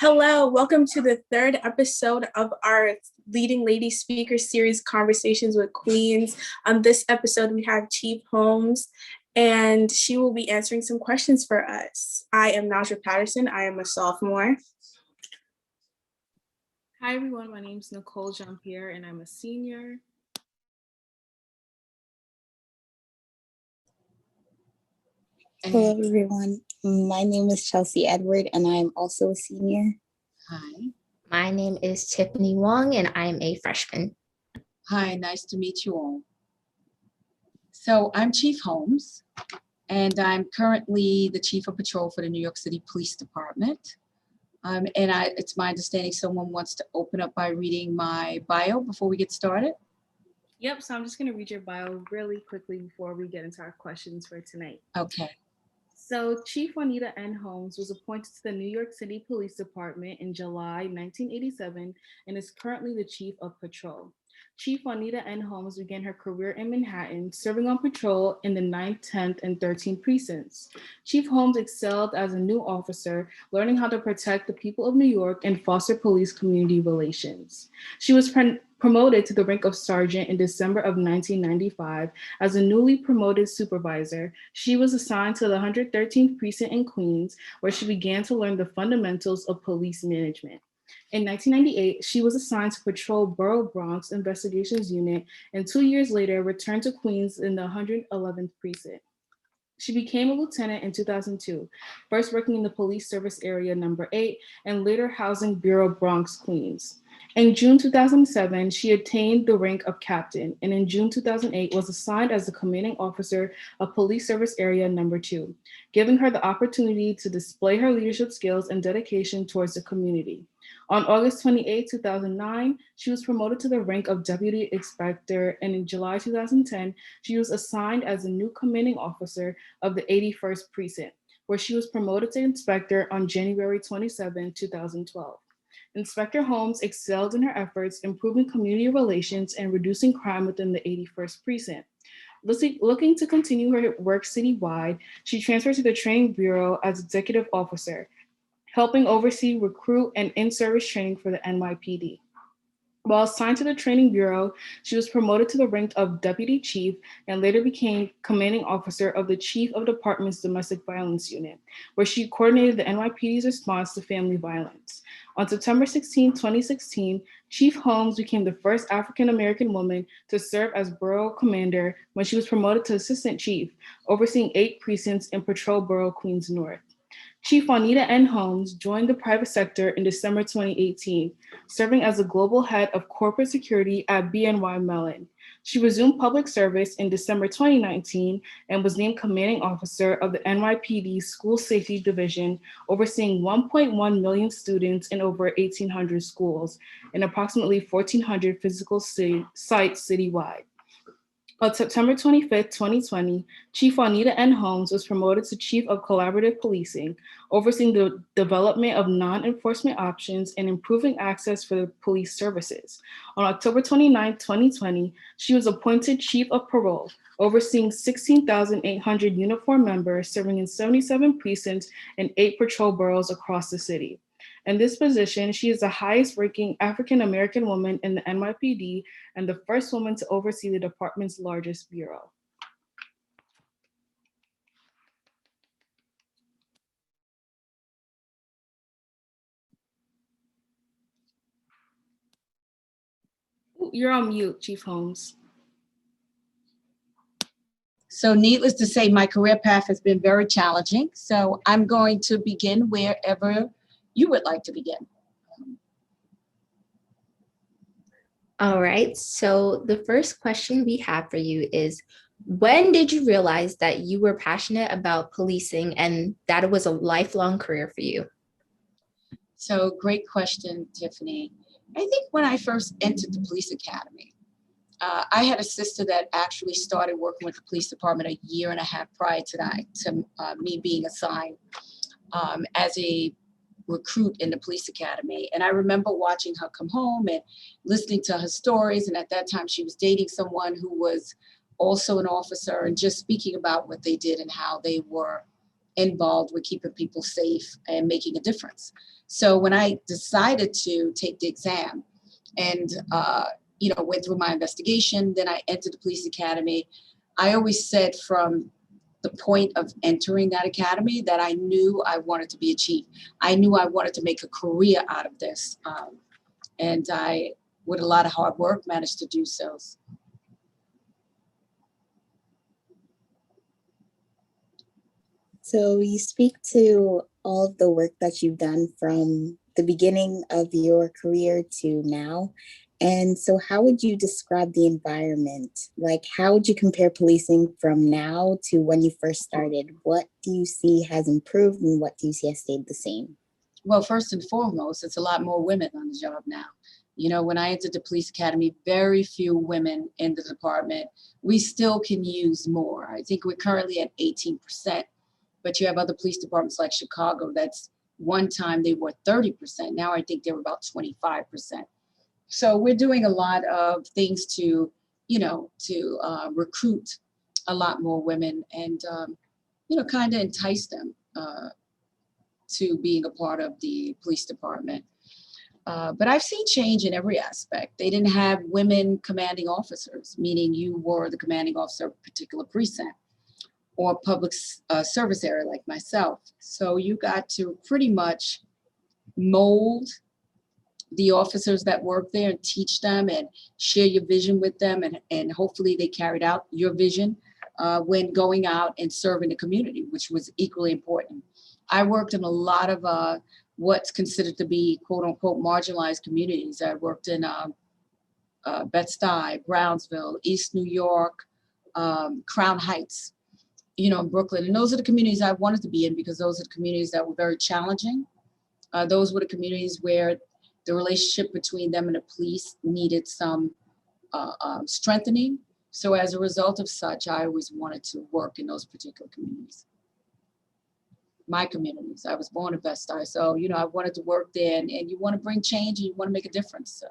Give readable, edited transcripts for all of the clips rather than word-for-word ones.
Hello, welcome to the third episode of our Leading Lady Speaker Series, Conversations with Queens. On this episode, we have Chief Holmes, and she will be answering some questions for us. I am Naja Patterson. I am a sophomore. Hi, everyone. My name is Nicole Jean-Pierre, and I'm a senior. Hello, everyone. My name is Chelsea Edward, and I'm also a senior. Hi. My name is Tiffany Wong, and I'm a freshman. Hi, nice to meet you all. So I'm Chief Holmes, and I'm currently the Chief of Patrol for the New York City Police Department. It's my understanding someone wants to open up by reading my bio before we get started. Yep, so I'm just going to read your bio really quickly before we get into our questions for tonight. Okay. So Chief Juanita Holmes was appointed to the New York City Police Department in July 1987 and is currently the Chief of Patrol. Chief Juanita Holmes began her career in Manhattan, serving on patrol in the 9th, 10th, and 13th precincts. Chief Holmes excelled as a new officer, learning how to protect the people of New York and foster police community relations. She was promoted to the rank of sergeant in December of 1995. As a newly promoted supervisor, she was assigned to the 113th precinct in Queens, where she began to learn the fundamentals of police management. In 1998, she was assigned to patrol Borough Bronx Investigations Unit, and 2 years later returned to Queens in the 111th precinct. She became a lieutenant in 2002, first working in the Police Service Area Number 8 and later housing Bureau Bronx, Queens. In June 2007, she attained the rank of captain, and in June 2008 was assigned as the commanding officer of Police Service Area Number 2, giving her the opportunity to display her leadership skills and dedication towards the community. On August 28, 2009, she was promoted to the rank of Deputy Inspector, and in July 2010, she was assigned as the new commanding officer of the 81st Precinct, where she was promoted to Inspector on January 27, 2012. Inspector Holmes excelled in her efforts improving community relations and reducing crime within the 81st Precinct. Looking to continue her work citywide, she transferred to the Training Bureau as Executive Officer, helping oversee recruit and in-service training for the NYPD. While assigned to the Training Bureau, she was promoted to the rank of Deputy Chief and later became Commanding Officer of the Chief of Department's Domestic Violence Unit, where she coordinated the NYPD's response to family violence. On September 16, 2016, Chief Holmes became the first African-American woman to serve as Borough Commander when she was promoted to Assistant Chief, overseeing 8 precincts in Patrol Borough, Queens North. Chief Juanita Holmes joined the private sector in December 2018, serving as the global head of corporate security at BNY Mellon. She resumed public service in December 2019 and was named commanding officer of the NYPD School Safety Division, overseeing 1.1 million students in over 1,800 schools and approximately 1,400 physical sites citywide. On September 25, 2020, Chief Juanita Holmes was promoted to Chief of Collaborative Policing, overseeing the development of non-enforcement options and improving access for the police services. On October 29, 2020, she was appointed Chief of Parole, overseeing 16,800 uniformed members serving in 77 precincts and 8 patrol boroughs across the city. In this position, she is the highest ranking African-American woman in the NYPD and the first woman to oversee the department's largest bureau. You're on mute, Chief Holmes. So needless to say, my career path has been very challenging. So I'm going to begin wherever you would like to begin. All right, so the first question we have for you is, when did you realize that you were passionate about policing and that it was a lifelong career for you? So great question, Tiffany. I think when I first entered the police academy, I had a sister that actually started working with the police department a year and a half prior to me being assigned as a recruit in the police academy. And I remember watching her come home and listening to her stories. And at that time, she was dating someone who was also an officer and just speaking about what they did and how they were involved with keeping people safe and making a difference. So when I decided to take the exam and, went through my investigation, then I entered the police academy. I always said from the point of entering that academy that I knew I wanted to be a chief. I knew I wanted to make a career out of this. And I, with a lot of hard work, managed to do so. So you speak to all of the work that you've done from the beginning of your career to now. And so how would you describe the environment? Like, how would you compare policing from now to when you first started? What do you see has improved and what do you see has stayed the same? Well, first and foremost, it's a lot more women on the job now. When I entered the police academy, very few women in the department. We still can use more. I think we're currently at 18%, but you have other police departments like Chicago, that's one time they were 30%. Now I think they're about 25%. So we're doing a lot of things to recruit a lot more women and, kind of entice them to being a part of the police department. But I've seen change in every aspect. They didn't have women commanding officers, meaning you were the commanding officer of a particular precinct or public service area like myself. So you got to pretty much mold the officers that work there and teach them and share your vision with them. And hopefully they carried out your vision when going out and serving the community, which was equally important. I worked in a lot of what's considered to be quote unquote marginalized communities. I worked in Bed-Stuy, Brownsville, East New York, Crown Heights, in Brooklyn. And those are the communities I wanted to be in because those are the communities that were very challenging. Those were the communities where the relationship between them and the police needed some strengthening. So as a result of such, I always wanted to work in those particular communities. My communities. I was born in Bed-Stuy, so I wanted to work there, and you want to bring change and you want to make a difference. So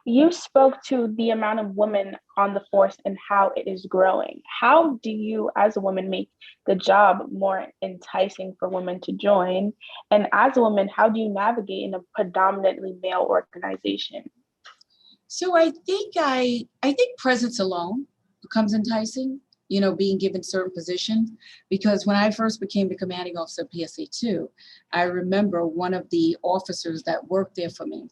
you spoke to the amount of women on the force and how it is growing. How do you, as a woman, make the job more enticing for women to join? And as a woman, how do you navigate in a predominantly male organization? So I think presence alone becomes enticing. Being given certain positions, because when I first became the commanding officer of PSA2, I remember one of the officers that worked there for me,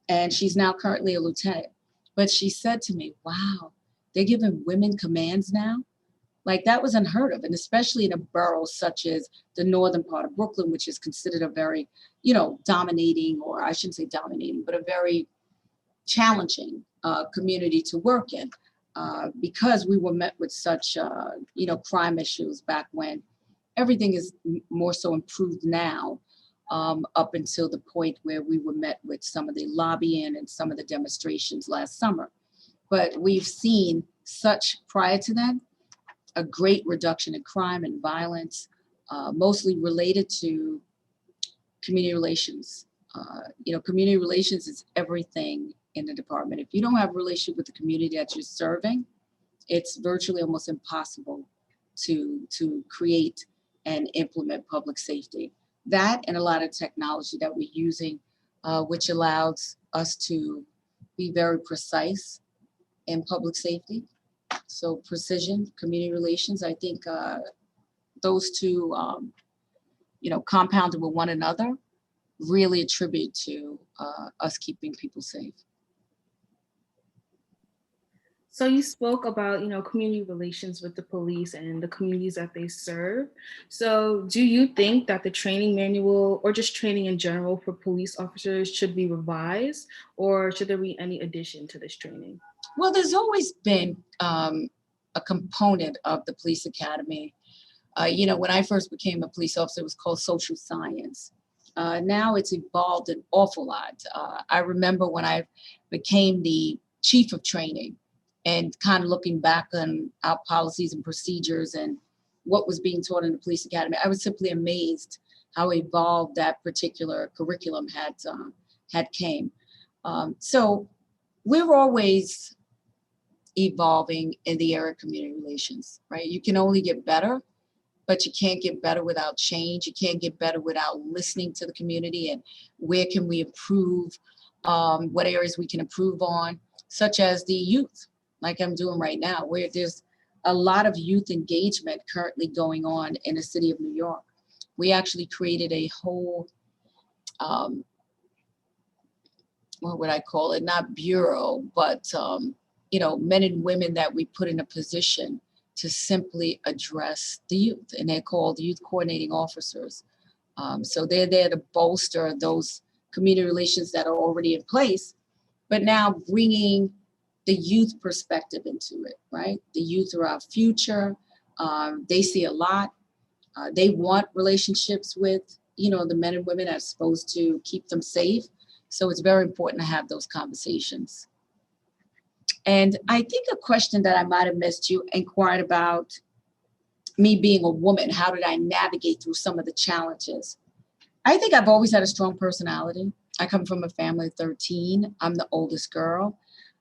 and she's now currently a lieutenant, but she said to me, wow, they're giving women commands now? Like that was unheard of, and especially in a borough such as the northern part of Brooklyn, which is considered a very, dominating, or I shouldn't say dominating, but a very challenging community to work in. Because we were met with such, crime issues back when. Everything is more so improved now, up until the point where we were met with some of the lobbying and some of the demonstrations last summer. But we've seen such, prior to that, a great reduction in crime and violence, mostly related to community relations. Community relations is everything in the department. If you don't have a relationship with the community that you're serving, it's virtually almost impossible to create and implement public safety. That and a lot of technology that we're using, which allows us to be very precise in public safety. So precision, community relations, I think those two, compounded with one another, really attribute to us keeping people safe. So you spoke about, community relations with the police and the communities that they serve. So do you think that the training manual or just training in general for police officers should be revised, or should there be any addition to this training? Well, there's always been a component of the police academy. When I first became a police officer, it was called social science. Now it's evolved an awful lot. I remember when I became the chief of training and kind of looking back on our policies and procedures and what was being taught in the police academy, I was simply amazed how evolved that particular curriculum had came. So we're always evolving in the area of community relations, right? You can only get better, but you can't get better without change. You can't get better without listening to the community and where can we improve, what areas we can improve on, such as the youth, like I'm doing right now, where there's a lot of youth engagement currently going on in the city of New York. We actually created a whole, what would I call it? Not bureau, but men and women that we put in a position to simply address the youth, and they're called youth coordinating officers. So they're there to bolster those community relations that are already in place, but now bringing the youth perspective into it, right? The youth are our future. They see a lot. They want relationships with, the men and women that's supposed to keep them safe. So it's very important to have those conversations. And I think a question that I might have missed, you inquired about me being a woman. How did I navigate through some of the challenges? I think I've always had a strong personality. I come from a family of 13. I'm the oldest girl.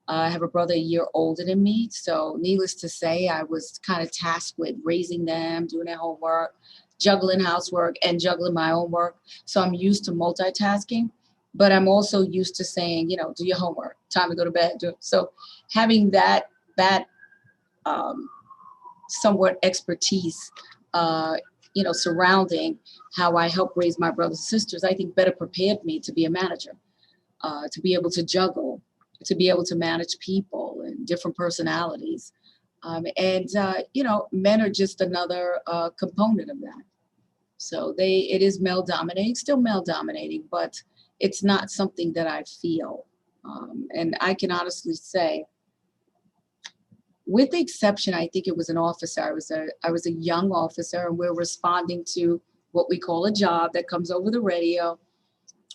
I have a brother a year older than me. So needless to say, I was kind of tasked with raising them, doing their homework, juggling housework and juggling my own work. So I'm used to multitasking, but I'm also used to saying, do your homework, time to go to bed. So having that somewhat expertise, surrounding how I help raise my brothers and sisters, I think better prepared me to be a manager, to be able to juggle, to be able to manage people and different personalities. Men are just another component of that. So it is male dominating, still male dominating, but it's not something that I feel. And I can honestly say, with the exception, I think it was an officer. I was a young officer, and we're responding to what we call a job that comes over the radio.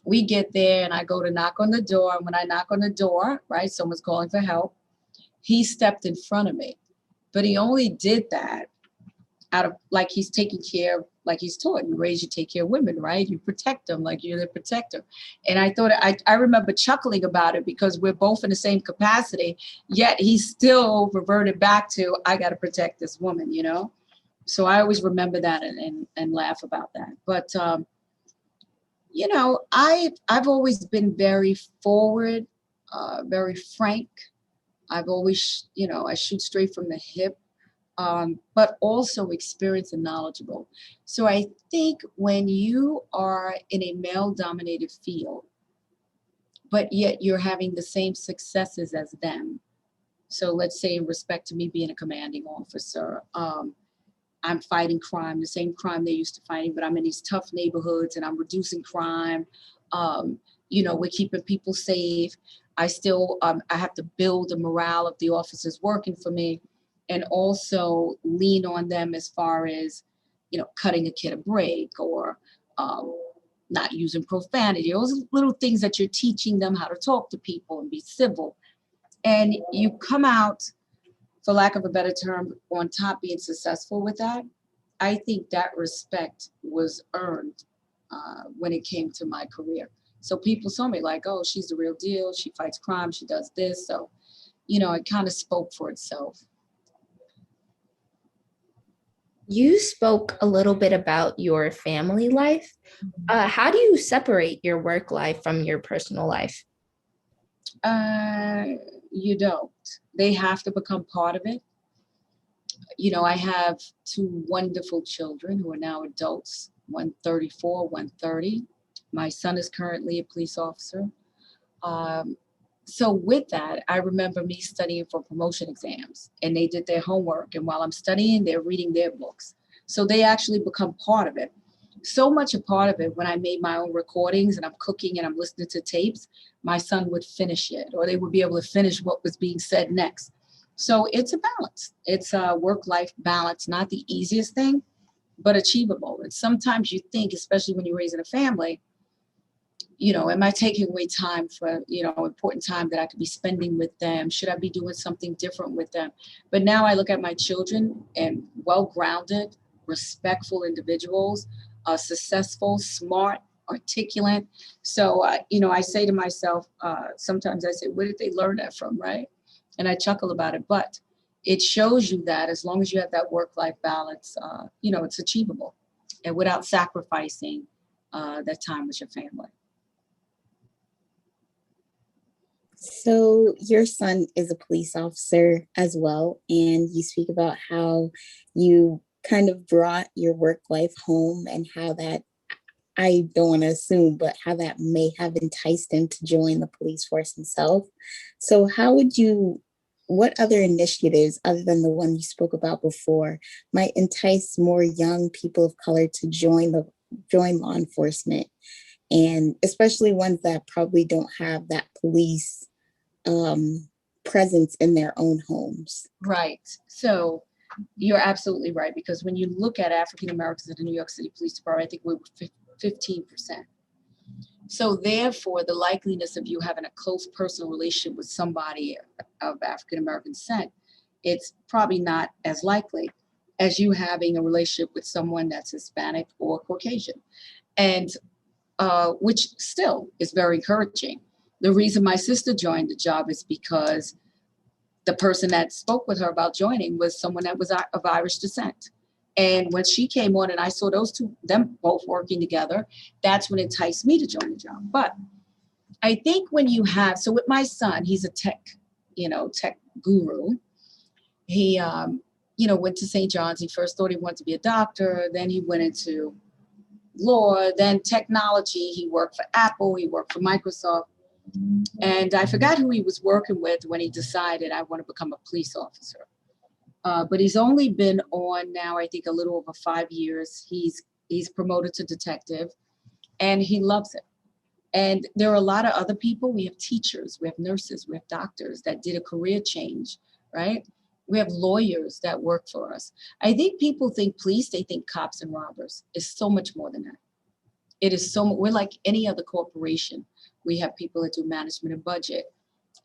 We get there, and I go to knock on the door. And when I knock on the door, right, someone's calling for help. He stepped in front of me, but he only did that out of like he's taking care of, like he's taught, you raise, you take care of women, right? You protect them like you're the protector. And I thought, I remember chuckling about it because we're both in the same capacity, yet he still reverted back to, I got to protect this woman, So I always remember that and laugh about that. But, I've always been very forward, very frank. I've always, I shoot straight from the hip. But also experienced and knowledgeable. So I think when you are in a male-dominated field, but yet you're having the same successes as them. So let's say in respect to me being a commanding officer, I'm fighting crime, the same crime they used to fighting, but I'm in these tough neighborhoods and I'm reducing crime. We're keeping people safe. I still, I have to build the morale of the officers working for me, and also lean on them as far as, cutting a kid a break or not using profanity. Those little things that you're teaching them how to talk to people and be civil. And you come out, for lack of a better term, on top being successful with that. I think that respect was earned when it came to my career. So people saw me like, oh, she's the real deal. She fights crime. She does this. So, it kind of spoke for itself. You spoke a little bit about your family life. How do you separate your work life from your personal life? You don't. They have to become part of it. I have two wonderful children who are now adults, one 34, one 30. My son is currently a police officer. So with that, I remember me studying for promotion exams, and they did their homework. And while I'm studying, they're reading their books. So they actually become part of it. So much a part of it, when I made my own recordings and I'm cooking and I'm listening to tapes, my son would finish it, or they would be able to finish what was being said next. So it's a balance. It's a work-life balance, not the easiest thing, but achievable. And sometimes you think, especially when you're raising a family, am I taking away time for, important time that I could be spending with them? Should I be doing something different with them? But now I look at my children and well-grounded, respectful individuals, successful, smart, articulate. So, I say to myself, sometimes I say, where did they learn that from, right? And I chuckle about it, but it shows you that as long as you have that work-life balance, it's achievable and without sacrificing that time with your family. So your son is a police officer as well, and you speak about how you kind of brought your work life home and how that, I don't want to assume, but how that may have enticed him to join the police force himself. So what other initiatives other than the one you spoke about before might entice more young people of color to join law enforcement, and especially ones that probably don't have that police presence in their own homes? Right. So you're absolutely right, because when you look at African Americans in the New York City Police Department, I think we were 15%. So therefore, the likeliness of you having a close personal relationship with somebody of African American descent, it's probably not as likely as you having a relationship with someone that's Hispanic or Caucasian, and which still is very encouraging. The reason my sister joined the job is because the person that spoke with her about joining was someone that was of Irish descent. And when she came on and I saw them both working together, that's when it enticed me to join the job. But I think so with my son, he's a tech guru. He, went to St. John's. He first thought he wanted to be a doctor. Then he went into law, then technology. He worked for Apple. He worked for Microsoft. And I forgot who he was working with when he decided I want to become a police officer. But he's only been on now, I think, a little over 5 years. He's promoted to detective, and he loves it. And there are a lot of other people. We have teachers, we have nurses, we have doctors that did a career change, right? We have lawyers that work for us. I think people think police, they think cops and robbers. It's so much more than that. It is we're like any other corporation. We have people that do management and budget.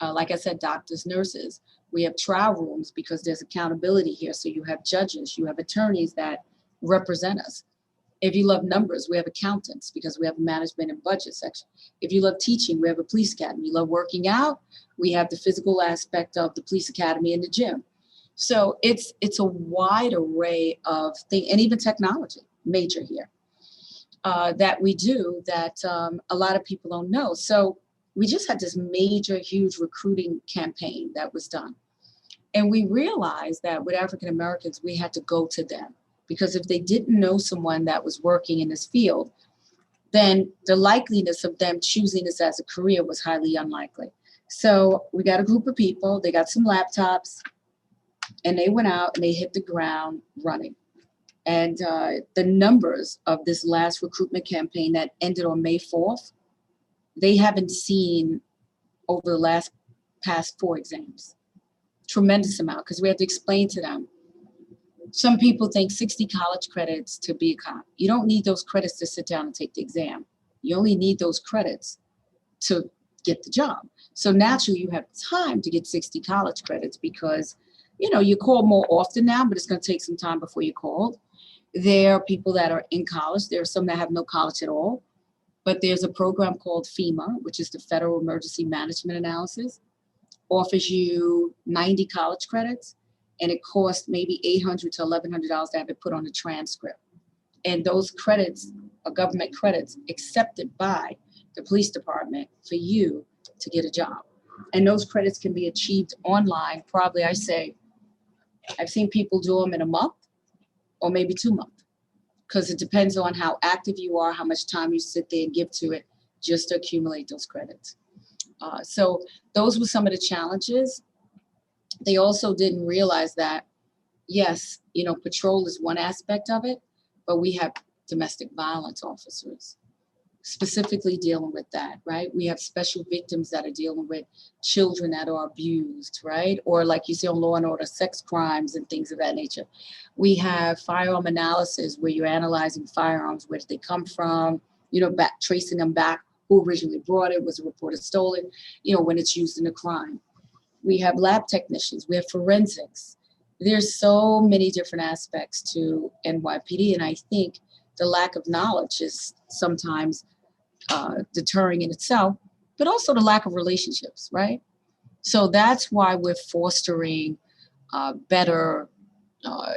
Like I said, doctors, nurses. We have trial rooms because there's accountability here. So you have judges, you have attorneys that represent us. If you love numbers, we have accountants because we have a management and budget section. If you love teaching, we have a police academy. You love working out, we have the physical aspect of the police academy and the gym. So it's a wide array of things, and even technology, major here, that we do that a lot of people don't know. So we just had this major, huge recruiting campaign that was done. And we realized that with African Americans, we had to go to them, because if they didn't know someone that was working in this field, then the likeliness of them choosing this as a career was highly unlikely. So we got a group of people, they got some laptops, and they went out and they hit the ground running. And the numbers of this last recruitment campaign that ended on May 4th, they haven't seen over the past 4 exams. Tremendous amount, because we have to explain to them. Some people think 60 college credits to be a cop. You don't need those credits to sit down and take the exam. You only need those credits to get the job. So naturally you have time to get 60 college credits because, you call more often now, but it's going to take some time before you call. There are people that are in college. There are some that have no college at all. But there's a program called FEMA, which is the Federal Emergency Management Analysis, offers you 90 college credits, and it costs maybe $800 to $1,100 to have it put on a transcript. And those credits are government credits accepted by the police department for you to get a job. And those credits can be achieved online. Probably, I've seen people do them in a month or maybe 2 months, because it depends on how active you are, how much time you sit there and give to it just to accumulate those credits. So those were some of the challenges. They also didn't realize that, yes, patrol is one aspect of it, but we have domestic violence officers specifically dealing with that, right? We have special victims that are dealing with children that are abused, right? Or like you see on Law and Order, sex crimes and things of that nature. We have firearm analysis where you're analyzing firearms, where did they come from, tracing them back, who originally brought it, was it reported stolen, when it's used in a crime. We have lab technicians, we have forensics. There's so many different aspects to NYPD, and I think the lack of knowledge is sometimes deterring in itself, but also the lack of relationships, right? So that's why we're fostering better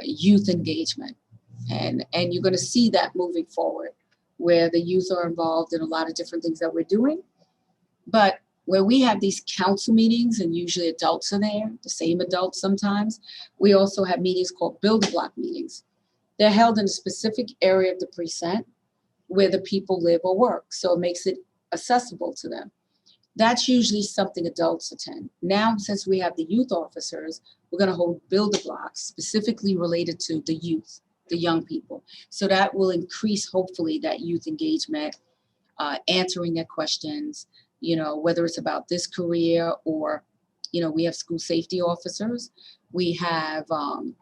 youth engagement. And you're going to see that moving forward, where the youth are involved in a lot of different things that we're doing. But where we have these council meetings, and usually adults are there, the same adults sometimes, we also have meetings called build-a-block meetings. They're held in a specific area of the precinct where the people live or work, so it makes it accessible to them. That's usually something adults attend. Now, since we have the youth officers, we're going to hold build-a-blocks specifically related to the youth, the young people. So that will increase, hopefully, that youth engagement, answering their questions, whether it's about this career or, we have school safety officers. We have the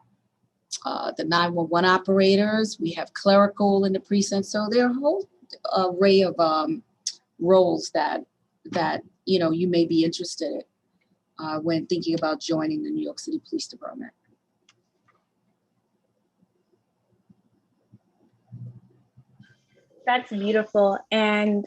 911 operators. We have clerical in the precinct. So there are a whole array of roles that you may be interested in when thinking about joining the New York City Police Department. That's beautiful. And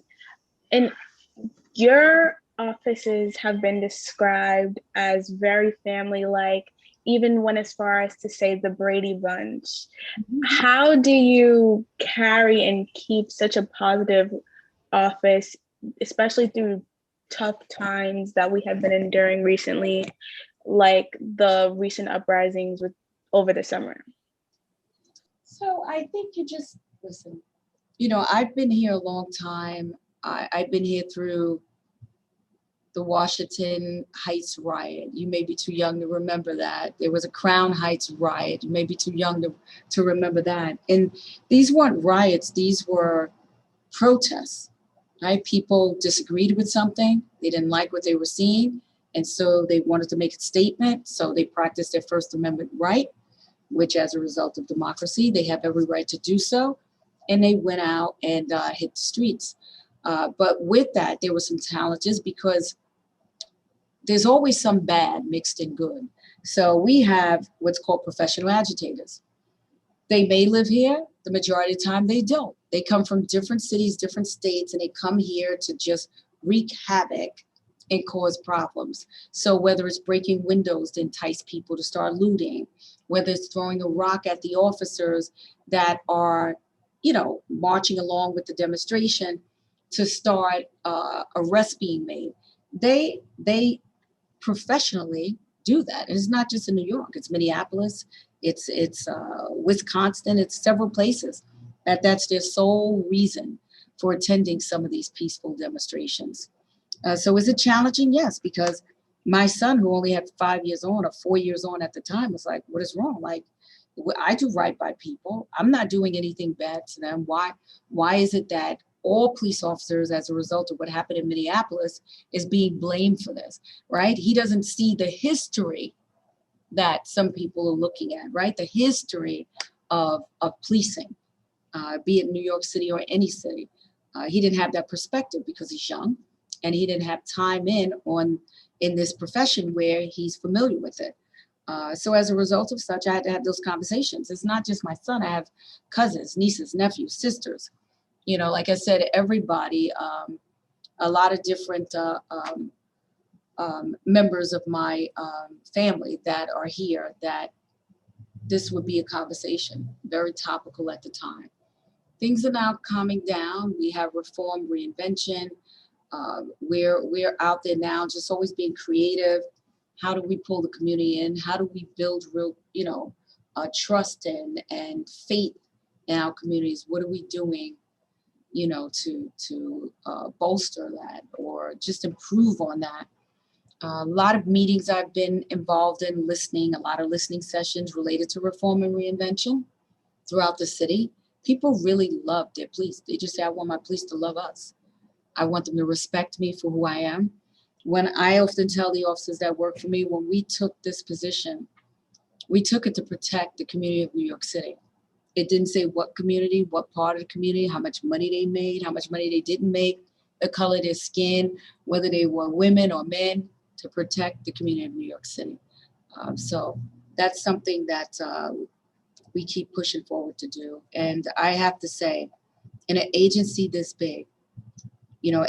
your offices have been described as very family-like, even when as far as to say the Brady Bunch. Mm-hmm. How do you carry and keep such a positive office, especially through tough times that we have been enduring recently, like the recent uprisings over the summer? So I think you just listen. I've been here a long time. I've been here through the Washington Heights riot. You may be too young to remember that. There was a Crown Heights riot. You may be too young to remember that. And these weren't riots. These were protests, right? People disagreed with something. They didn't like what they were seeing. And so they wanted to make a statement. So they practiced their First Amendment right, which as a result of democracy, they have every right to do so. And they went out and hit the streets. But with that, there were some challenges because there's always some bad mixed in good. So we have what's called professional agitators. They may live here, the majority of the time they don't. They come from different cities, different states, and they come here to just wreak havoc and cause problems. So whether it's breaking windows to entice people to start looting, whether it's throwing a rock at the officers that are, marching along with the demonstration to start arrests being made. They professionally do that. And it's not just in New York, it's Minneapolis, it's Wisconsin, it's several places. That's their sole reason for attending some of these peaceful demonstrations. So is it challenging? Yes, because my son, who only had 5 years on or 4 years on at the time, was like, what is wrong? Like, I do right by people. I'm not doing anything bad to them. Why is it that all police officers, as a result of what happened in Minneapolis, is being blamed for this, right? He doesn't see the history that some people are looking at, right? The history of policing, be it New York City or any city. He didn't have that perspective because he's young and he didn't have time in this profession where he's familiar with it. So as a result of such, I had to have those conversations. It's not just my son. I have cousins, nieces, nephews, sisters. Like I said, everybody, a lot of different members of my family that are here, that this would be a conversation, very topical at the time. Things are now calming down. We have reform, reinvention. We're out there now just always being creative. How do we pull the community in? How do we build real, trust and faith in our communities? What are we doing, to bolster that or just improve on that? A lot of meetings I've been involved in, listening, a lot of listening sessions related to reform and reinvention throughout the city. People really love their police. They just say, I want my police to love us. I want them to respect me for who I am. When I often tell the officers that work for me, when we took this position, we took it to protect the community of New York City. It didn't say what community, what part of the community, how much money they made, how much money they didn't make, the color of their skin, whether they were women or men, to protect the community of New York City. So that's something that we keep pushing forward to do. And I have to say, in an agency this big,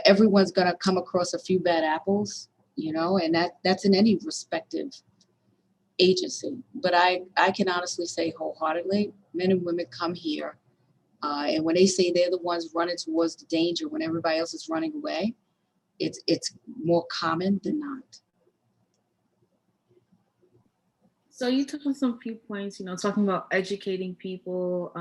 everyone's gonna come across a few bad apples, and that's in any respective agency. But I can honestly say wholeheartedly, men and women come here, and when they say they're the ones running towards the danger when everybody else is running away, it's more common than not. So you touched on some few points, talking about educating people,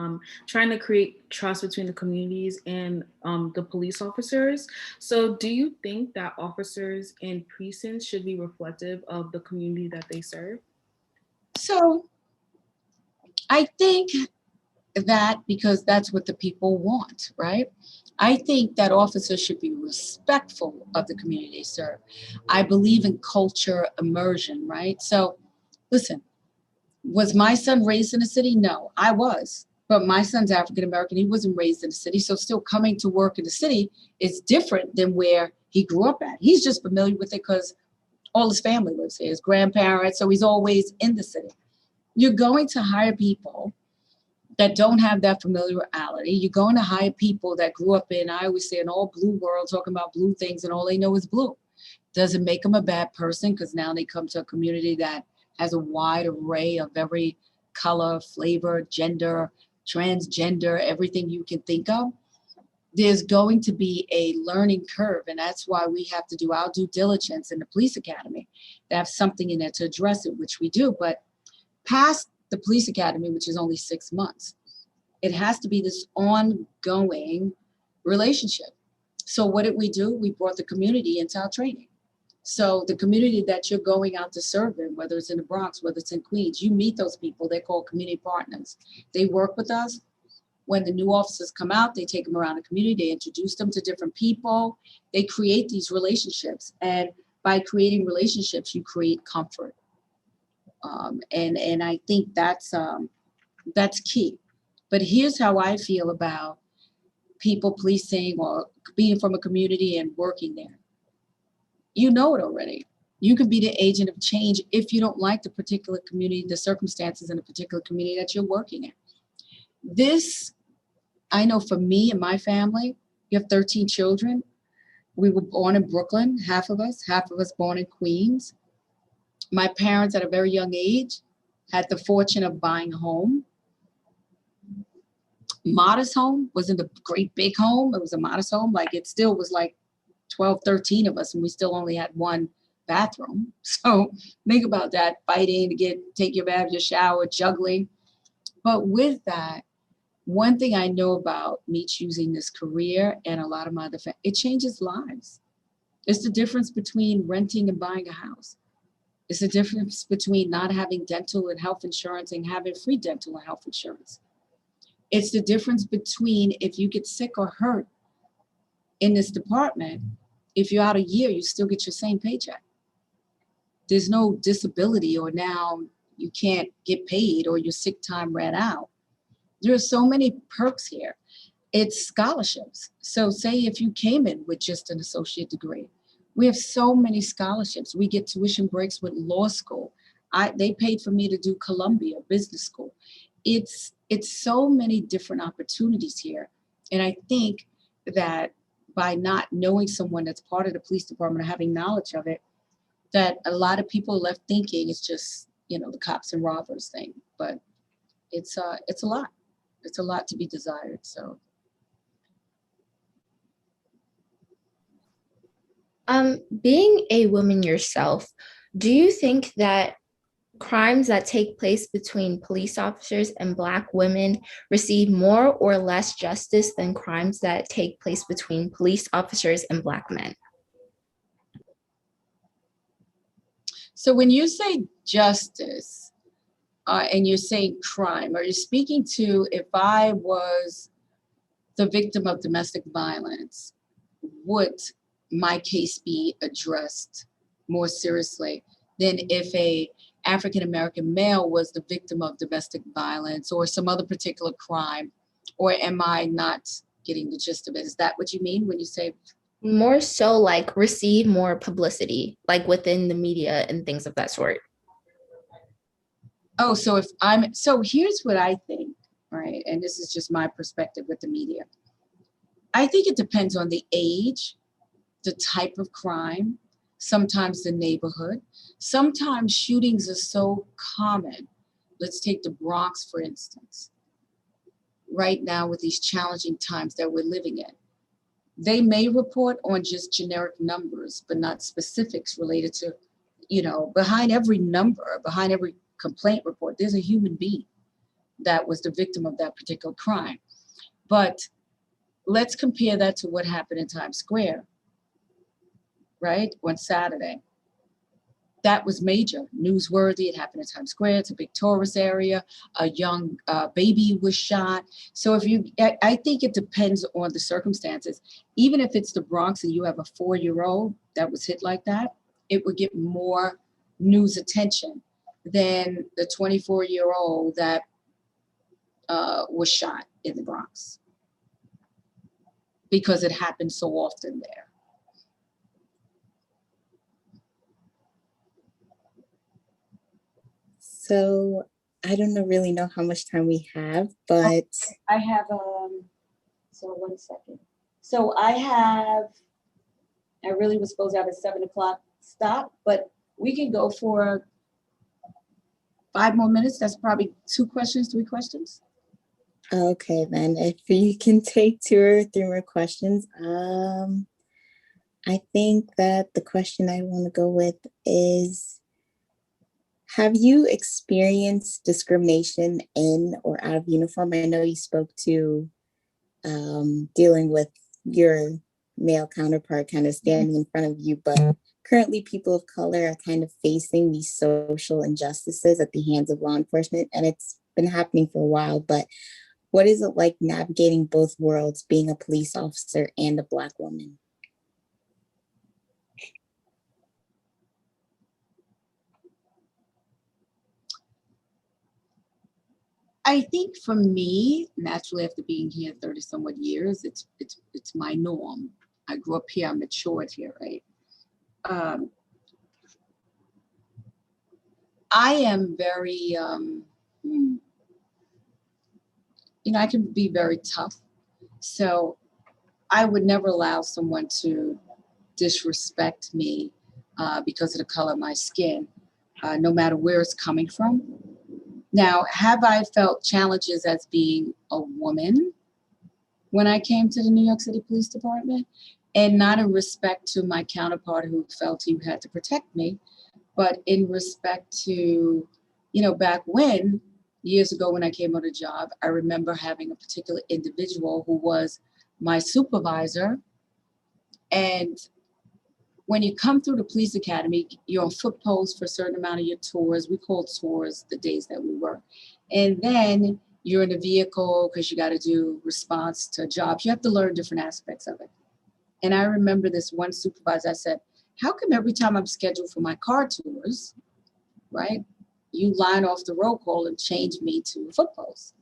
trying to create trust between the communities and the police officers. So do you think that officers in precincts should be reflective of the community that they serve? So I think that because that's what the people want, right? I think that officers should be respectful of the community they serve. I believe in culture immersion, right? So listen, was my son raised in a city? No, I was. But my son's African American. He wasn't raised in the city. So still coming to work in the city is different than where he grew up at. He's just familiar with it because all his family lives here, his grandparents. So he's always in the city. You're going to hire people that don't have that familiarity. You're going to hire people that grew up in, I always say, an all blue world, talking about blue things, and all they know is blue. Doesn't make them a bad person, because now they come to a community that has a wide array of every color, flavor, gender, transgender, everything you can think of. There's going to be a learning curve, and that's why we have to do our due diligence in the police academy to have something in there to address it, which we do. But past the police academy, which is only 6 months, it has to be this ongoing relationship. So what did we do? We brought the community into our training. So the community that you're going out to serve in, whether it's in the Bronx, whether it's in Queens, you meet those people. They're called community partners. They work with us. When the new officers come out, they take them around the community. They introduce them to different people. They create these relationships. And by creating relationships, you create comfort. And I think that's key. But here's how I feel about people policing or being from a community and working there. You know it already. You can be the agent of change if you don't like the particular community, the circumstances in a particular community that you're working in. This, I know for me and my family, you have 13 children. We were born in Brooklyn, half of us born in Queens. My parents at a very young age had the fortune of buying a home. Modest home, wasn't a great big home. It was a modest home. Like, it still was like 12, 13 of us, and we still only had one bathroom. So think about that, fighting to take your bath, your shower, juggling. But with that, one thing I know about me choosing this career and a lot of my other family, it changes lives. It's the difference between renting and buying a house. It's the difference between not having dental and health insurance and having free dental and health insurance. It's the difference between if you get sick or hurt in this department, if you're out a year, you still get your same paycheck. There's no disability or now you can't get paid or your sick time ran out. There are so many perks here. It's scholarships. So say if you came in with just an associate degree, we have so many scholarships. We get tuition breaks with law school. They paid for me to do Columbia Business School. It's so many different opportunities here. And I think that by not knowing someone that's part of the police department or having knowledge of it, that a lot of people are left thinking it's just, the cops and robbers thing. But it's a lot. It's a lot to be desired. So. Being a woman yourself, do you think that crimes that take place between police officers and Black women receive more or less justice than crimes that take place between police officers and Black men? So when you say justice and you're saying crime, are you speaking to if I was the victim of domestic violence, would my case be addressed more seriously than if a African-American male was the victim of domestic violence or some other particular crime? Or am I not getting the gist of it? Is that what you mean when you say? More so like receive more publicity, like within the media and things of that sort. Oh, so here's what I think, right? And this is just my perspective with the media. I think it depends on the age, the type of crime, sometimes the neighborhood. Sometimes shootings are so common. Let's take the Bronx, for instance. Right now, with these challenging times that we're living in, they may report on just generic numbers, but not specifics related to, behind every number, behind every complaint report, there's a human being that was the victim of that particular crime. But let's compare that to what happened in Times Square, right, on Saturday. That was major, newsworthy. It happened in Times Square. It's a big tourist area. A young baby was shot. So I think it depends on the circumstances. Even if it's the Bronx and you have a 4-year-old that was hit like that, it would get more news attention than the 24-year-old that was shot in the Bronx, because it happens so often there. So I don't really know how much time we have, but I have, so 1 second. So I really was supposed to have a 7 o'clock stop, but we can go for 5 more minutes. That's probably 2 questions, 3 questions. okay, then if you can take 2 or 3 more questions. I think that the question I want to go with is, have you experienced discrimination in or out of uniform? I know you spoke to dealing with your male counterpart kind of standing in front of you, but currently people of color are kind of facing these social injustices at the hands of law enforcement, and it's been happening for a while. But what is it like navigating both worlds, being a police officer and a Black woman? I think for me, naturally, after being here 30 somewhat years, it's my norm. I grew up here, I matured here, right? I am very, I can be very tough. So I would never allow someone to disrespect me because of the color of my skin, no matter where it's coming from. Now, have I felt challenges as being a woman when I came to the New York City Police Department? And not in respect to my counterpart who felt he had to protect me, but in respect to, back when, years ago when I came on a job, I remember having a particular individual who was my supervisor. And when you come through the police academy, you're on foot post for a certain amount of your tours. We called tours the days that we work. And then you're in a vehicle because you got to do response to jobs. You have to learn different aspects of it. And I remember this one supervisor, I said, how come every time I'm scheduled for my car tours, right, you line off the roll call and change me to a foot post?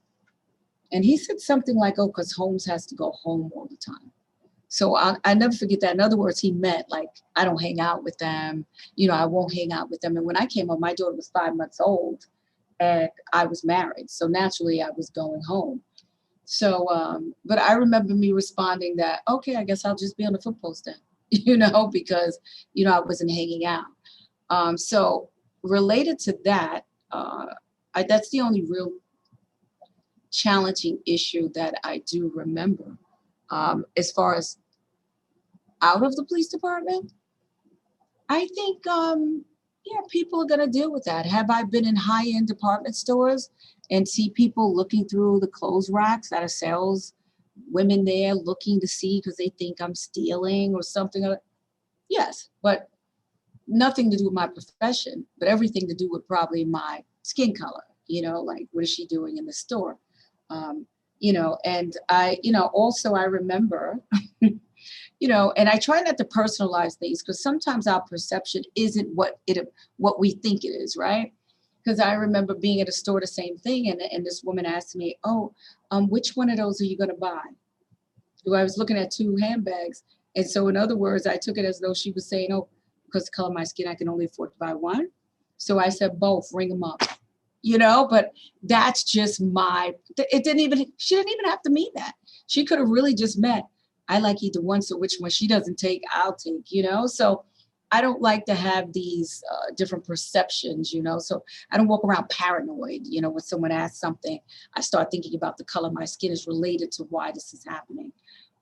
And he said something like, oh, because Holmes has to go home all the time. So I never forget that. In other words, he meant like, I don't hang out with them. I won't hang out with them. And when I came home, my daughter was 5 months old and I was married. So naturally I was going home. So, but I remember me responding that, okay, I guess I'll just be on the foot post then, because, I wasn't hanging out. So related to that, that's the only real challenging issue that I do remember. As far as out of the police department, I think, people are going to deal with that. Have I been in high-end department stores and see people looking through the clothes racks that are sales women there looking to see because they think I'm stealing or something? Yes, but nothing to do with my profession, but everything to do with probably my skin color, like what is she doing in the store? And I, also I remember, and I try not to personalize things because sometimes our perception isn't what we think it is, right? Because I remember being at a store, the same thing, and this woman asked me, oh, which one of those are you going to buy? So I was looking at 2 handbags. And so in other words, I took it as though she was saying, oh, because the color of my skin, I can only afford to buy one. So I said, both, ring them up. But that's just she didn't even have to mean that. She could have really just meant, I like either one, so which one she doesn't take, I'll take, So I don't like to have these different perceptions, so I don't walk around paranoid. When someone asks something, I start thinking about the color of my skin is related to why this is happening.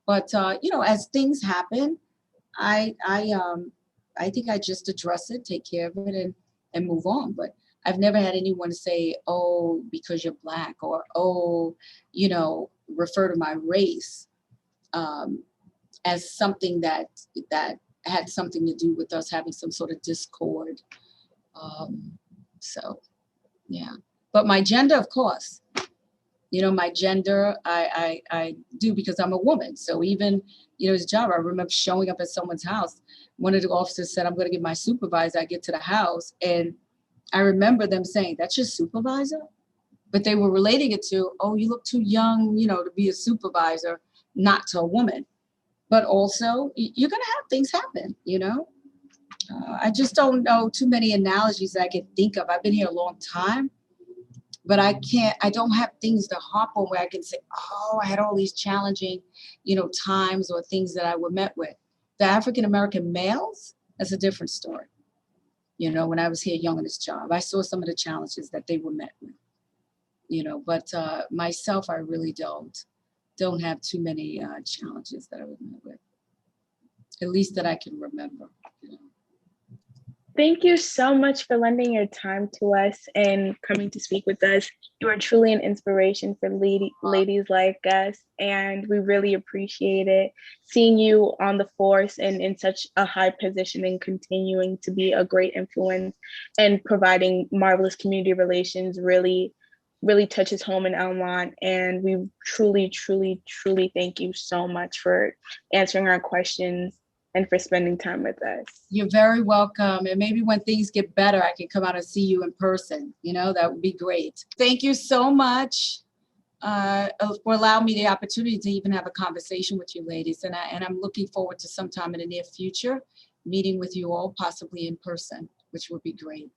But, as things happen, I think I just address it, take care of it, and move on. But I've never had anyone say, oh, because you're Black, or, oh, refer to my race as something that had something to do with us having some sort of discord. So, yeah. But my gender, of course, my gender, I do because I'm a woman. So even, his job, I remember showing up at someone's house. One of the officers said, I'm going to get my supervisor. I get to the house, and I remember them saying, that's your supervisor? But they were relating it to, oh, you look too young, to be a supervisor, not to a woman. But also, you're going to have things happen, I just don't know too many analogies that I can think of. I've been here a long time, but I don't have things to hop on where I can say, oh, I had all these challenging, times or things that I were met with. The African-American males, that's a different story. When I was here young in this job, I saw some of the challenges that they were met with, but myself, I really don't have too many challenges that I was met with, at least that I can remember. Thank you so much for lending your time to us and coming to speak with us. You are truly an inspiration for ladies like us, and we really appreciate it. Seeing you on the force and in such a high position and continuing to be a great influence and providing marvelous community relations really touches home in Elmont. And we truly, truly, truly thank you so much for answering our questions and for spending time with us. You're very welcome. And maybe when things get better, I can come out and see you in person. That would be great. Thank you so much for allowing me the opportunity to even have a conversation with you ladies. And I'm looking forward to sometime in the near future, meeting with you all, possibly in person, which would be great.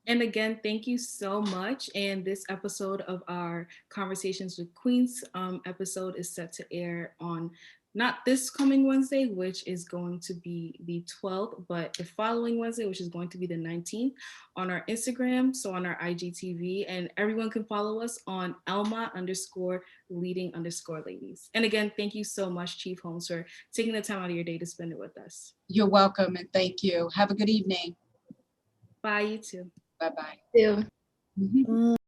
And again, thank you so much. And this episode of our Conversations with Queens episode is set to air on not this coming Wednesday, which is going to be the 12th, but the following Wednesday, which is going to be the 19th, on our Instagram, so on our IGTV. And everyone can follow us on Elma_leading_ladies. And again, thank you so much, Chief Holmes, for taking the time out of your day to spend it with us. You're welcome, and thank you. Have a good evening. Bye, you too. Bye-bye. You. Mm-hmm.